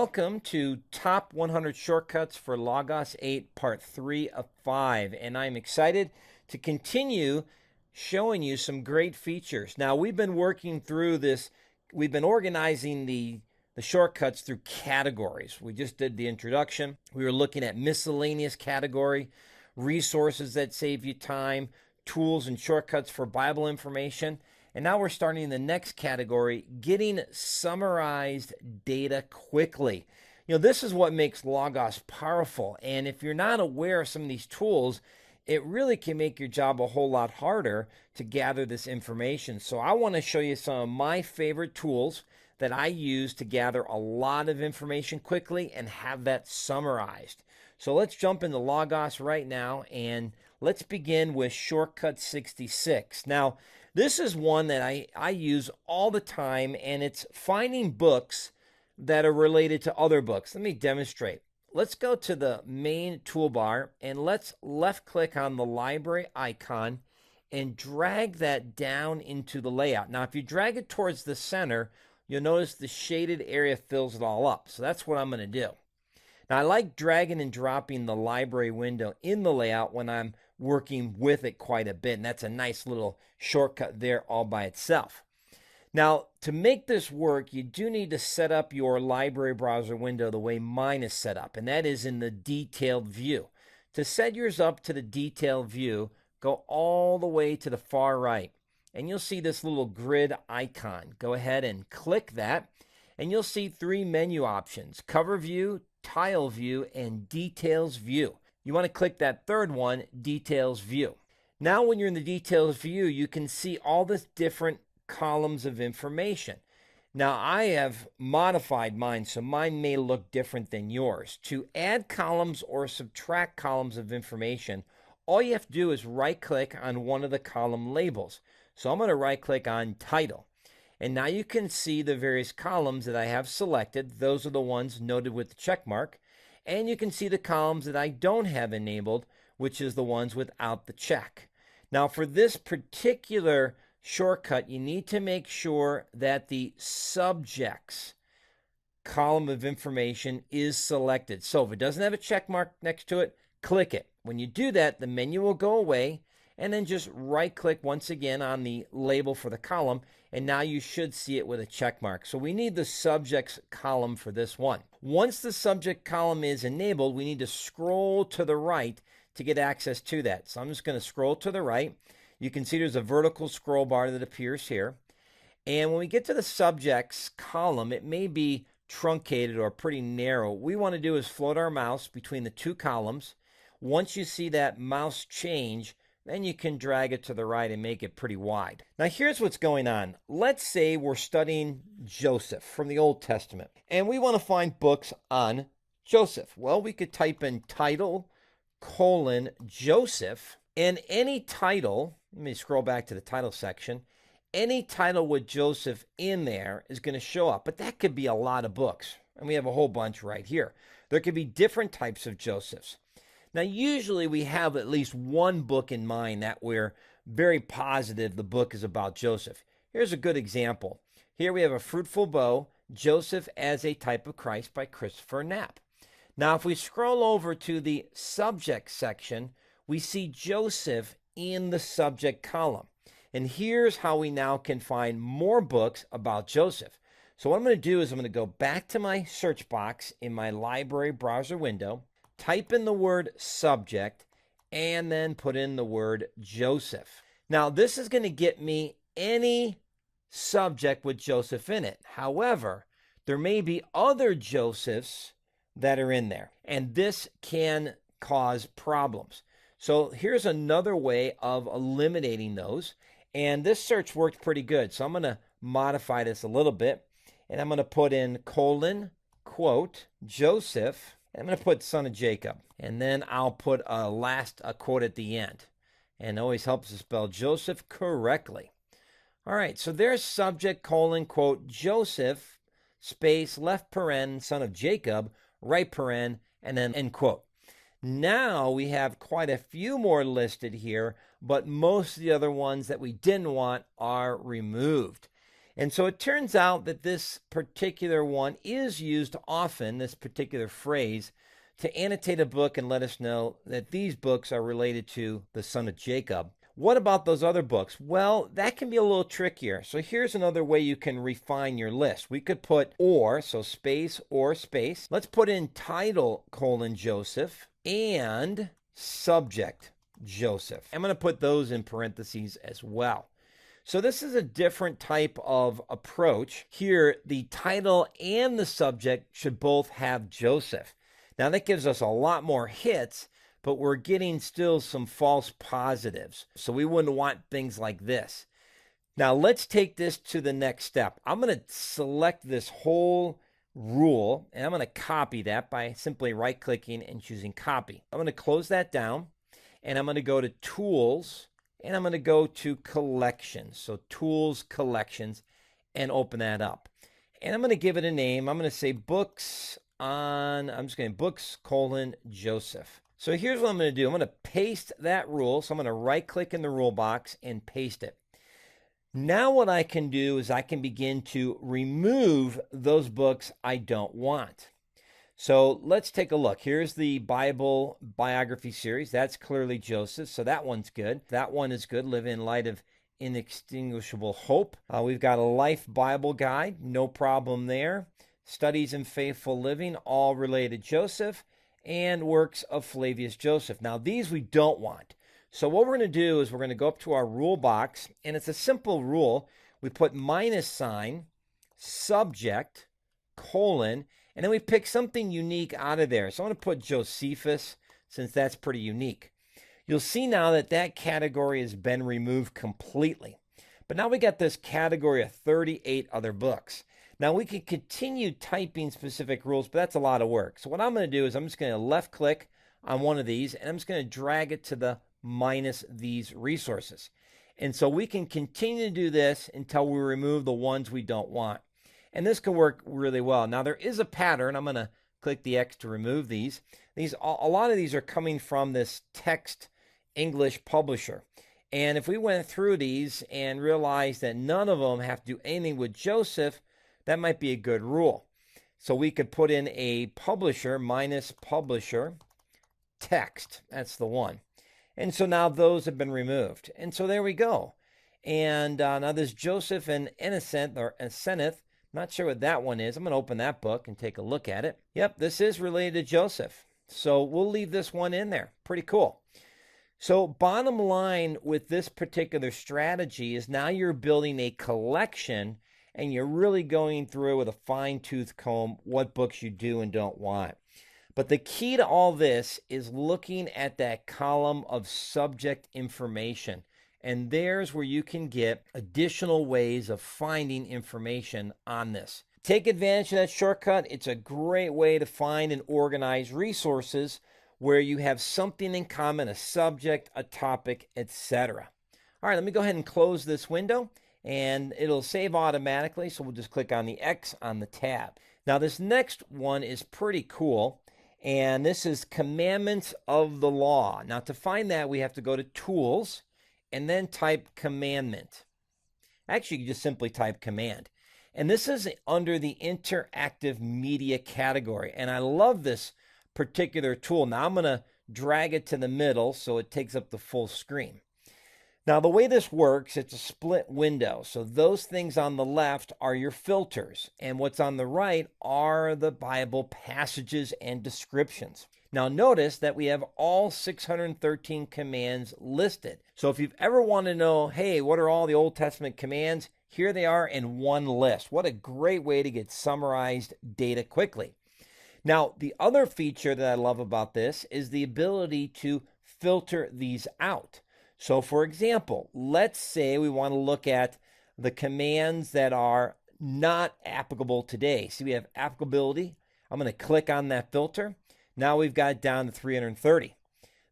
Welcome to Top 100 Shortcuts for Logos 8, Part 3 of 5. And I'm excited to continue showing you some great features. Now, we've been working through this. We've been organizing the shortcuts through categories. We just did the introduction. We were looking at miscellaneous category, resources that save you time, tools and shortcuts for Bible information. And now we're starting the next category, getting summarized data quickly. This is what makes Logos powerful. And if you're not aware of some of these tools, it really can make your job a whole lot harder to gather this information. So I want to show you some of my favorite tools that I use to gather a lot of information quickly and have that summarized. So let's jump into Logos right now, and let's begin with Shortcut 66. Now, this is one that I use all the time, and it's finding books that are related to other books. Let me demonstrate. Let's go to the main toolbar, and let's left-click on the library icon and drag that down into the layout. Now, if you drag it towards the center, you'll notice the shaded area fills it all up. So that's what I'm going to do. Now, I like dragging and dropping the library window in the layout when I'm working with it quite a bit, and that's a nice little shortcut there all by itself. Now, to make this work, you do need to set up your library browser window the way mine is set up, and that is in the detailed view. To set yours up to the detailed view, go all the way to the far right, and you'll see this little grid icon. Go ahead and click that, and you'll see three menu options: cover view, tile view, and details view. You want to click that third one, details view. Now when you're in the details view, you can see all the different columns of information. Now I have modified mine, so mine may look different than yours. To add columns or subtract columns of information, all you have to do is right click on one of the column labels. So I'm going to right click on title. And now you can see the various columns that I have selected. Those are the ones noted with the check mark. And you can see the columns that I don't have enabled, which is the ones without the check. Now, for this particular shortcut, you need to make sure that the subjects column of information is selected. So if it doesn't have a check mark next to it, click it. When you do that, the menu will go away, and then just right-click once again on the label for the column, and now you should see it with a check mark. So we need the subjects column for this one. Once the subject column is enabled, we need to scroll to the right to get access to that. So I'm just going to scroll to the right. You can see there's a vertical scroll bar that appears here. And when we get to the subjects column, it may be truncated or pretty narrow. What we want to do is float our mouse between the two columns. Once you see that mouse change, then you can drag it to the right and make it pretty wide. Now here's what's going on. Let's say we're studying Joseph from the Old Testament, and we want to find books on Joseph. Well, we could type in title, Joseph, and any title, let me scroll back to the title section, any title with Joseph in there is going to show up, but that could be a lot of books, and we have a whole bunch right here. There could be different types of Josephs. Now, usually we have at least one book in mind that we're very positive the book is about Joseph. Here's a good example. Here we have A Fruitful Bow, Joseph as a Type of Christ by Christopher Knapp. Now, if we scroll over to the subject section, we see Joseph in the subject column. And here's how we now can find more books about Joseph. So what I'm going to do is I'm going to go back to my search box in my library browser window, type in the word subject, and then put in the word Joseph. Now, this is going to get me any subject with Joseph in it. However, there may be other Josephs that are in there, and this can cause problems. So here's another way of eliminating those, and this search worked pretty good. So I'm going to modify this a little bit, and I'm going to put in quote, Joseph, I'm going to put son of Jacob, and then I'll put a quote at the end. And it always helps to spell Joseph correctly. All right, so there's subject, quote, Joseph, space, left paren, son of Jacob, right paren, and then end quote. Now we have quite a few more listed here, but most of the other ones that we didn't want are removed. And so it turns out that this particular one is used often, this particular phrase, to annotate a book and let us know that these books are related to the son of Jacob. What about those other books? Well, that can be a little trickier. So here's another way you can refine your list. We could put or, so space or space. Let's put in title Joseph and subject Joseph. I'm going to put those in parentheses as well. So this is a different type of approach. Here, the title and the subject should both have Joseph. Now that gives us a lot more hits, but we're getting still some false positives. So we wouldn't want things like this. Now let's take this to the next step. I'm going to select this whole rule, and I'm going to copy that by simply right-clicking and choosing copy. I'm going to close that down, and I'm going to go to Tools, and I'm going to go to Collections. So Tools, Collections, and open that up. And I'm going to give it a name. I'm going to say Books Joseph. So here's what I'm going to do. I'm going to paste that rule. So I'm going to right-click in the rule box and paste it. Now what I can do is I can begin to remove those books I don't want. So let's take a look. Here's the Bible biography series. That's clearly Joseph, so that one's good. That one is good. Live in Light of Inextinguishable Hope. We've got a Life Bible Guide. No problem there. Studies in Faithful Living, all related to Joseph. And Works of Flavius Joseph. Now, these we don't want. So what we're going to do is we're going to go up to our rule box, and it's a simple rule. We put -, subject, colon, and then we pick something unique out of there. So I'm going to put Josephus, since that's pretty unique. You'll see now that that category has been removed completely. But now we got this category of 38 other books. Now we can continue typing specific rules, but that's a lot of work. So what I'm going to do is I'm just going to left click on one of these, and I'm just going to drag it to the minus these resources. And so we can continue to do this until we remove the ones we don't want. And this can work really well. Now there is a pattern. I'm going to click the X to remove these. A lot of these are coming from this text English publisher. And if we went through these and realized that none of them have to do anything with Joseph, that might be a good rule. So we could put in a publisher -publisher text. That's the one. And so now those have been removed. And so there we go. And now there's Joseph and Innocent, not sure what that one is. I'm going to open that book and take a look at it. Yep, this is related to Joseph. So we'll leave this one in there. Pretty cool. So bottom line with this particular strategy is now you're building a collection, and you're really going through with a fine-tooth comb what books you do and don't want. But the key to all this is looking at that column of subject information. And there's where you can get additional ways of finding information on this. Take advantage of that shortcut. It's a great way to find and organize resources where you have something in common, a subject, a topic, etc. All right, let me go ahead and close this window, and it'll save automatically. So we'll just click on the X on the tab. Now this next one is pretty cool. And this is Commandments of the Law. Now to find that, we have to go to Tools and then type Commandment. Actually, you just simply type Command. And this is under the Interactive Media category. And I love this particular tool. Now I'm going to drag it to the middle so it takes up the full screen. Now the way this works, it's a split window. So those things on the left are your filters, and what's on the right are the Bible passages and descriptions. Now notice that we have all 613 commands listed. So if you've ever wanted to know, hey, what are all the Old Testament commands? Here they are in one list. What a great way to get summarized data quickly. Now the other feature that I love about this is the ability to filter these out. So for example, let's say we want to look at the commands that are not applicable today. See, we have applicability. I'm going to click on that filter. Now we've got it down to 330.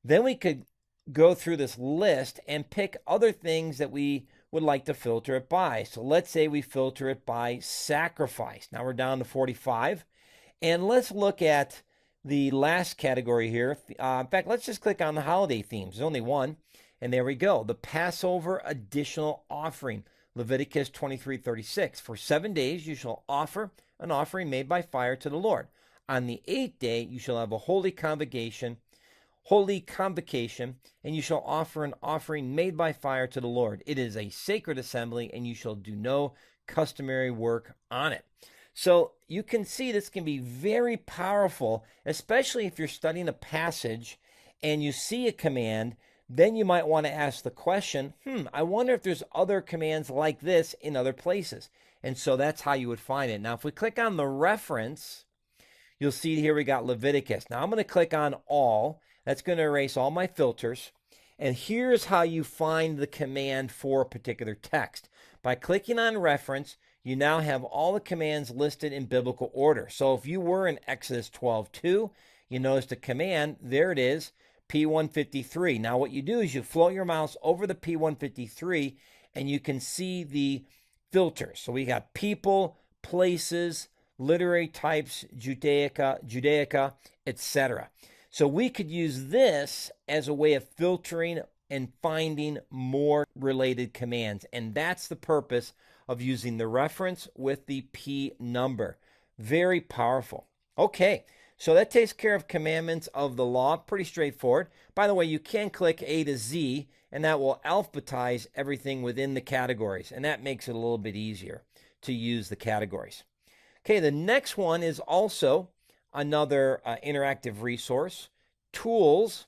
Then we could go through this list and pick other things that we would like to filter it by. So let's say we filter it by sacrifice. Now we're down to 45. And let's look at the last category here. In fact, let's just click on the holiday themes. There's only one. And there we go, the Passover additional offering. Leviticus 23:36. For 7 days you shall offer an offering made by fire to the Lord. On the 8th day you shall have a holy convocation, and you shall offer an offering made by fire to the Lord. It is a sacred assembly, and you shall do no customary work on it. So you can see this can be very powerful, especially if you're studying a passage and you see a command. Then you might want to ask the question, I wonder if there's other commands like this in other places. And so that's how you would find it. Now, if we click on the reference, you'll see here we got Leviticus. Now I'm going to click on all. That's going to erase all my filters. And here's how you find the command for a particular text. By clicking on reference, you now have all the commands listed in biblical order. So if you were in Exodus 12:2, you notice the command, there it is, P153. Now what you do is you float your mouse over the P153 and you can see the filters. So we got people, places, literary types, Judaica, etc. So we could use this as a way of filtering and finding more related commands. And that's the purpose of using the reference with the P number. Very powerful. Okay, so that takes care of commandments of the law. Pretty straightforward. By the way, you can click A to Z, and that will alphabetize everything within the categories. And that makes it a little bit easier to use the categories. Okay, the next one is also another interactive resource, Tools,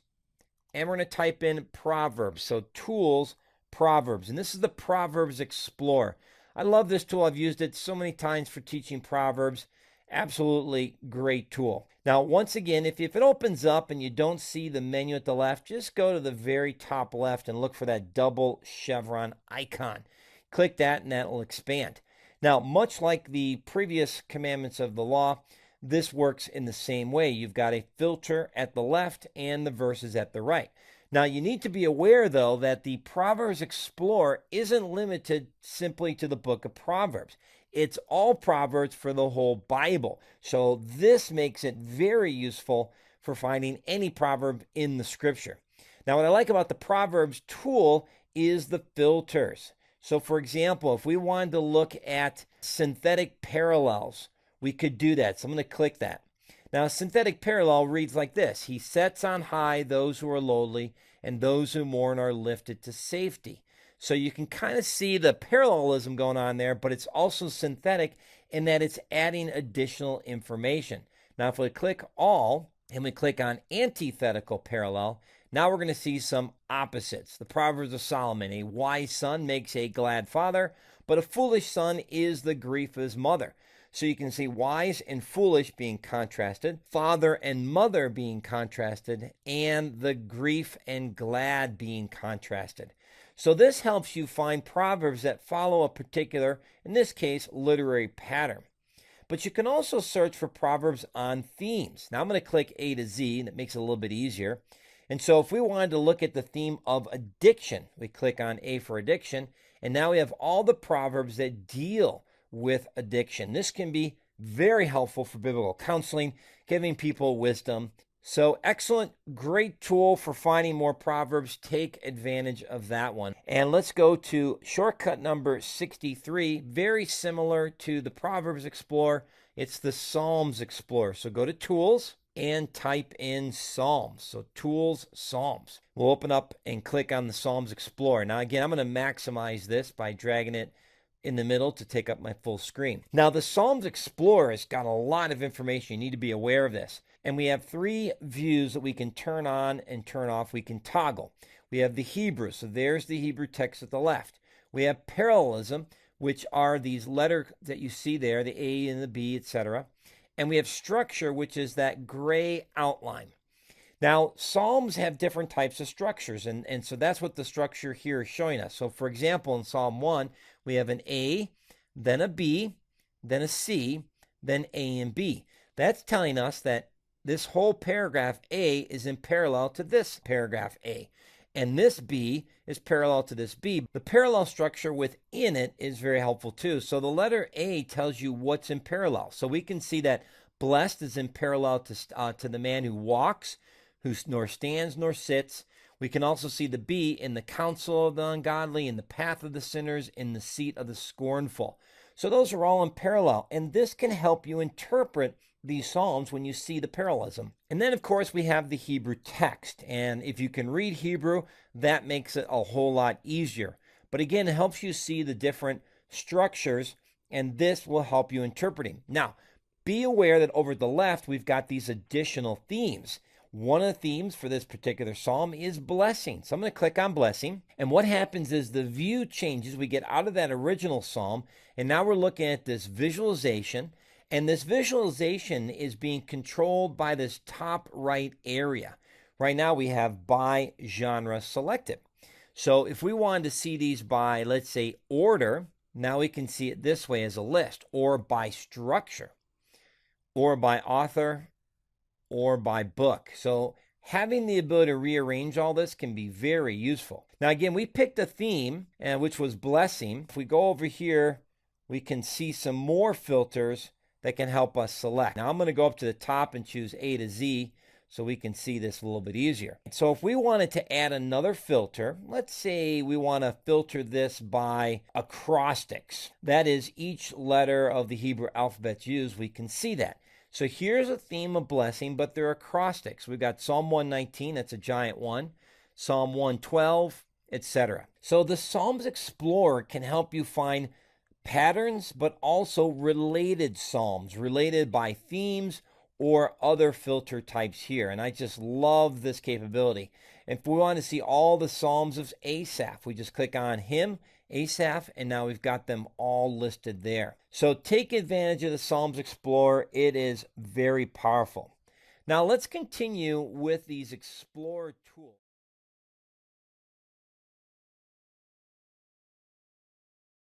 and we're going to type in Proverbs. So Tools, Proverbs, and this is the Proverbs Explorer. I love this tool. I've used it so many times for teaching Proverbs. Absolutely great tool. Now, once again, if it opens up and you don't see the menu at the left, just go to the very top left and look for that double chevron icon. Click that and that will expand. Now, much like the previous commandments of the law, this works in the same way. You've got a filter at the left and the verses at the right. Now, you need to be aware, though, that the Proverbs Explorer isn't limited simply to the book of Proverbs. It's all Proverbs for the whole Bible. So this makes it very useful for finding any proverb in the scripture. Now, what I like about the Proverbs tool is the filters. So, for example, if we wanted to look at synthetic parallels, we could do that. So I'm going to click that. Now, a synthetic parallel reads like this. He sets on high those who are lowly, and those who mourn are lifted to safety. So you can kind of see the parallelism going on there, but it's also synthetic in that it's adding additional information. Now, if we click all and we click on antithetical parallel, now we're going to see some opposites. The Proverbs of Solomon, a wise son makes a glad father, but a foolish son is the grief of his mother. So you can see wise and foolish being contrasted, father and mother being contrasted, and the grief and glad being contrasted. So this helps you find proverbs that follow a particular, in this case, literary pattern. But you can also search for proverbs on themes. Now I'm going to click A to Z, and it makes it a little bit easier. And so if we wanted to look at the theme of addiction, we click on A for addiction, and now we have all the proverbs that deal with addiction. This can be very helpful for biblical counseling, giving people wisdom. So excellent, great tool for finding more proverbs. Take advantage of that one. And let's go to shortcut number 63, very similar to the Proverbs Explorer. It's the Psalms Explorer. So go to Tools and type in Psalms. So Tools, Psalms. We'll open up and click on the Psalms Explorer. Now again, I'm going to maximize this by dragging it in the middle to take up my full screen. Now the Psalms Explorer has got a lot of information. You need to be aware of this. And we have three views that we can turn on and turn off. We can toggle. We have the Hebrew. So there's the Hebrew text at the left. We have parallelism, which are these letters that you see there, the A and the B, etc. And we have structure, which is that gray outline. Now, Psalms have different types of structures, and so that's what the structure here is showing us. So, for example, in Psalm 1, we have an A, then a B, then a C, then A and B. That's telling us that this whole paragraph A is in parallel to this paragraph A, and this B is parallel to this B. The parallel structure within it is very helpful too. So the letter A tells you what's in parallel. So we can see that blessed is in parallel to the man who walks, who nor stands nor sits. We can also see the B in the counsel of the ungodly, in the path of the sinners, in the seat of the scornful. So those are all in parallel, and this can help you interpret these Psalms when you see the parallelism. And then, of course, we have the Hebrew text, and if you can read Hebrew, that makes it a whole lot easier. But again, it helps you see the different structures, and this will help you interpreting. Now, be aware that over the left, we've got these additional themes. One of the themes for this particular psalm is blessing. So I'm going to click on blessing. And what happens is the view changes. We get out of that original psalm, and now we're looking at this visualization. And this visualization is being controlled by this top right area. Right now we have by genre selected. So if we wanted to see these by, let's say, order, now we can see it this way as a list, or by structure, or by author, or by book. So having the ability to rearrange all this can be very useful. Now again, we picked a theme, which was blessing. If we go over here, we can see some more filters that can help us select. Now I'm going to go up to the top and choose A to Z so we can see this a little bit easier. So if we wanted to add another filter, let's say we want to filter this by acrostics. That is, each letter of the Hebrew alphabet used, we can see that. So here's a theme of blessing, but they're acrostics. We've got Psalm 119, that's a giant one, Psalm 112, etc. So the Psalms Explorer can help you find patterns, but also related psalms, related by themes or other filter types here. And I just love this capability. If we want to see all the Psalms of Asaph, we just click on him, Asaph, and now we've got them all listed there. So take advantage of the Psalms Explorer. It is very powerful. Now let's continue with these Explorer tools.